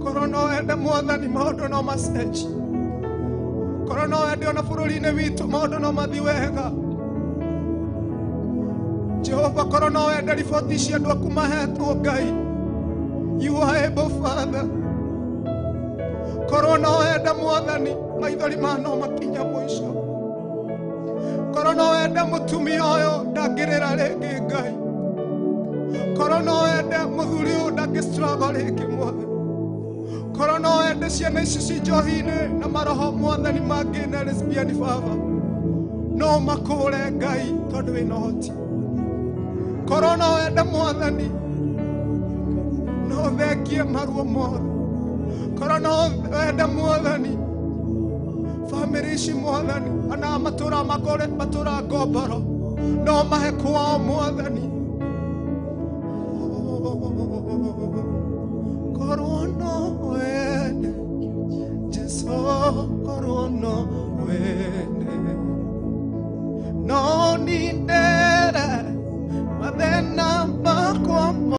Korwo no wende Mwathani maundu no macenji. Korwo no wende ona bururi-ini witu maundu no mathi wega. Jehova, korwo no wende riboti cia andu aku mahetwo Ngai. You are able, Father. Korwo no wende Mwathani maithori ma no makinya mwisho. Korwo no wende mutumia uyu ndangirira ringi Ngai. Korwo no wende muthuri uyu ndangistruggle ringi Mwathani. Korwo no wende ciana ici ci njohi-ini na maroho Mwathani mangi na lesbian Baba, no makure Ngai tondu wina uhoti. Korwo no wende Mwathani no thengie maruo mothe. Korwo no wende Mwathani family ici Mwathani ana matura magore matura ngomboro no mahe kwao Mwathani.